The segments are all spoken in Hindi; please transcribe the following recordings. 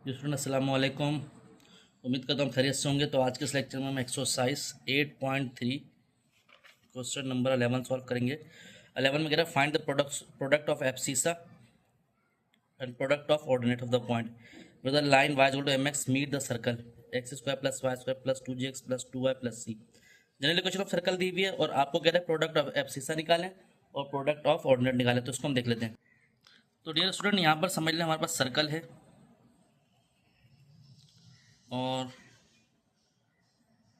जी स्टूडेंट अस्सलाम वालेकुम। उम्मीद करता हूँ खैरियत से होंगे। तो आज के इस लेक्चर में हम एक्सरसाइज 8.3 क्वेश्चन नंबर 11 सॉल्व करेंगे। 11 में कह रहा है find the product of abscissa and product of ordinate of the point with the line y equal to mx meet the circle x square plus Y square plus 2gx plus 2y plus C. General equation of circle दी हुई है और आपको कह रहा है प्रोडक्ट ऑफ एब्सिसा निकालें और प्रोडक्ट ऑफ ऑर्डिनेट निकालें। तो इसको हम देख लेते हैं। तो डियर स्टूडेंट यहाँ पर समझ लें हमारे पास सर्कल है और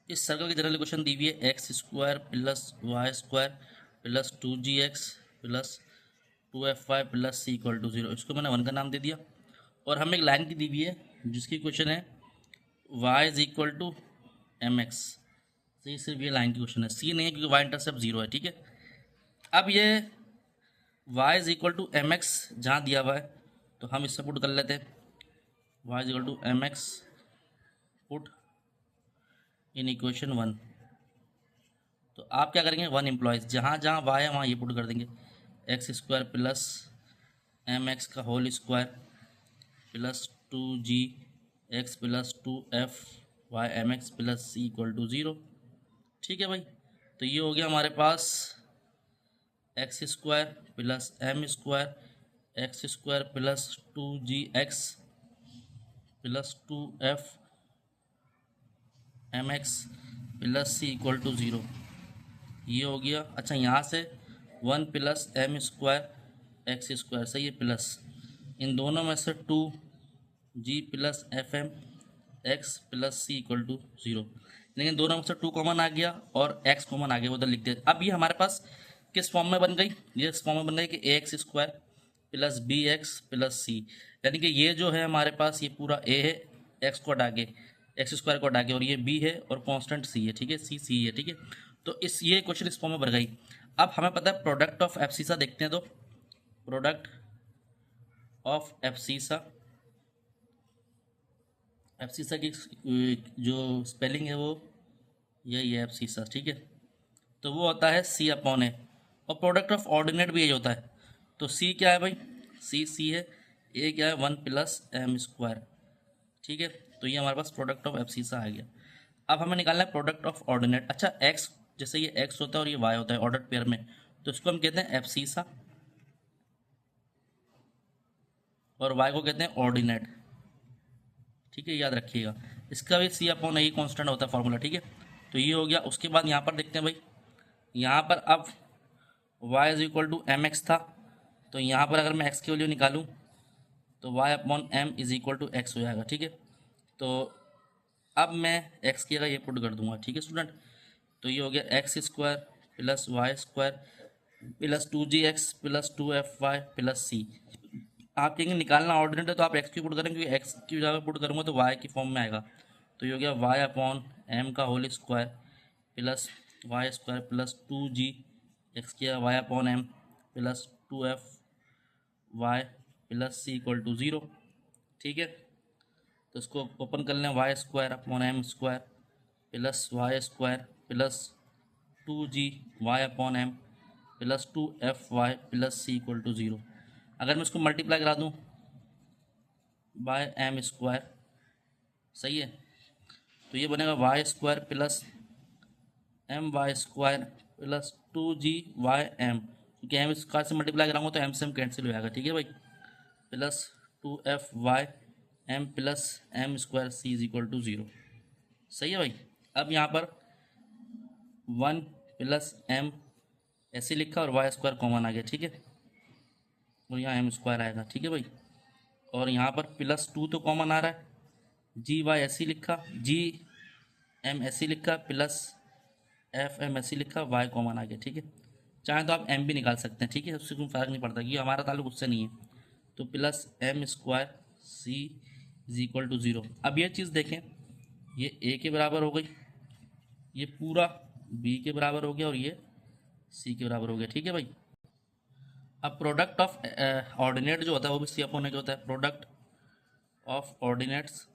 इस सर्कल की जनरल इक्वेशन दी हुई है x square plus Y square plus 2gx plus 2fy plus C equal to 0। इसको मैंने 1 का नाम दे दिया और हमें एक लाइन की दी हुई है जिसकी क्वेश्चन है y is equal to m x. तो सिर्फ ये लाइन की क्वेश्चन है, सी नहीं है क्योंकि y इंटरसेप्ट 0 है। ठीक है, अब ये y is equal to m x जहाँ दिया हुआ है तो हम इससे पुट कर लेते हैं y is equal to m x put in equation 1। तो आप क्या करेंगे, 1 एम्प्लॉयज़ जहाँ जहाँ वाई है वहाँ ये पुट कर देंगे X square plus M X का whole square plus 2g x plus 2f y M x plus C equal to 0। ठीक है भाई, तो ये हो गया हमारे पास X square plus M square X square plus 2gx plus 2f M x plus C equal to 0। ये हो गया। अच्छा, यहाँ से 1 plus M square X square सही है प्लस इन दोनों में से 2g plus f m x plus C equal to 0। लेकिन दोनों में से 2 कॉमन आ गया और x कॉमन आ गया, उधर लिख दिया। अब ये हमारे पास किस फॉर्म में बन गई, ये इस फॉर्म में बन गई कि A X square plus B X plus C. यानी कि ये जो है हमारे पास ये पूरा a है, x को हटा के एक्स स्क्वायर को हटा के, और ये b है और कांस्टेंट c है। ठीक है, c है। ठीक है, तो इस ये क्वेश्चन इस फॉर्म में बन गई। अब हमें पता है प्रोडक्ट ऑफ एब्सिसा देखते हैं। तो प्रोडक्ट ऑफ एब्सिसा, एब्सिसा की जो स्पेलिंग है वो यही है एब्सिसा। ठीक है, तो वो होता है c अपॉन ए, और प्रोडक्ट ऑफ ऑर्डिनेट भी यही होता है। तो c क्या है भाई, c है, a क्या है 1 प्लस एम स्क्वायर। ठीक है, तो ये हमारे पास प्रोडक्ट ऑफ एब्सिसा आ गया। अब हमें निकालना है प्रोडक्ट ऑफ ऑर्डिनेट। अच्छा, x जैसे ये x होता है और ये y होता है ऑर्डर पेयर में, तो इसको हम कहते हैं एब्सिसा और y को कहते हैं ऑर्डिनेट। ठीक है, याद रखिएगा। इसका भी c अपॉन ए कॉन्स्टेंट होता है फॉर्मूला। ठीक है, तो ये हो गया। उसके बाद यहाँ पर देखते हैं भाई, यहाँ पर अब y is equal to m x था, तो यहाँ पर अगर मैं x की वैल्यू निकालूँ तो y upon m is equal to x हो जाएगा। ठीक है, तो अब मैं x की जगह ये पुट कर दूंगा। ठीक है स्टूडेंट, तो ये हो गया X square plus Y square plus 2gx plus 2fy plus C. आप कहेंगे निकालना ऑर्डिनेट है तो आप x की पुट करेंगे, क्योंकि x की जगह पुट करूँगा तो y की फॉर्म में आएगा। तो ये हो गया y अपॉन एम का whole square plus Y square plus 2g x किया y upon m plus 2fy plus C equal to 0। ठीक है, तो इसको ओपन कर लें, y square upon m square plus Y square plus 2g y upon m plus 2fy plus C equal to 0। अगर मैं इसको मल्टीप्लाई करा दूँ बाय एम स्क्वायर, सही है, तो ये बनेगा y square plus m y square plus 2g y m, क्योंकि एम स्क्वायर से मल्टीप्लाई कराऊंगा तो एम से एम कैंसिल हो जाएगा। ठीक है भाई, plus 2fy m plus M square c is equal to 0। सही है भाई। अब यहाँ पर 1 प्लस एम ऐसे लिखा और वाई स्क्वायर कॉमन आ गया। ठीक है, और यहाँ एम स्क्वायर आएगा। ठीक है भाई, और यहाँ पर प्लस 2 तो कॉमन आ रहा है, जी वाई ऐसे लिखा, जी एम ऐसे लिखा प्लस एफ एम ऐसे लिखा, वाई कॉमन आ गया। ठीक है, चाहे तो आप एम भी निकाल सकते हैं। ठीक है, उससे कोई फ़र्क नहीं पड़ता क्योंकि हमारा ताल्लुक उससे नहीं है। तो plus M square c is equal to 0। अब ये चीज़ देखें, ये ए के बराबर हो गई, ये पूरा बी के बराबर हो गया और ये सी के बराबर हो गया। ठीक है भाई, अब प्रोडक्ट ऑफ ऑर्डिनेट जो होता है वो भी सी अपॉन ए के होता है। Product of ordinates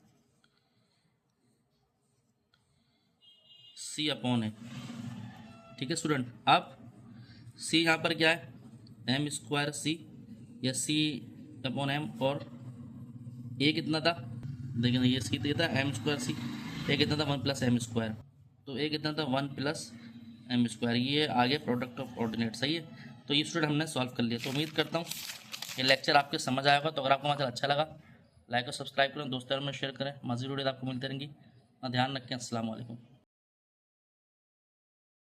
C upon A. ठीक है स्टूडेंट, अब सी यहाँ पर क्या है, एम स्क्वायर सी या सी अपॉन एम, और ए कितना था देखिए ये सी कितना था एम स्क्वायर सी, ये कितना था 1 प्लस एम स्क्वायर, तो ये कितना था 1 प्लस एम स्क्वायर, ये आ गया प्रोडक्ट ऑफ ऑर्डिनेट। सही है, तो ये स्टूडेंट हमने सॉल्व कर लिया। तो उम्मीद करता हूँ ये लेक्चर आपके समझ आया होगा। तो अगर आपको हमारा अच्छा लगा लाइक और सब्सक्राइब करें, दोस्तों में शेयर करें, मज़ीद वीडियो आपको मिलते रहेंगी। ध्यान रखें, अस्सलाम वालेकुम।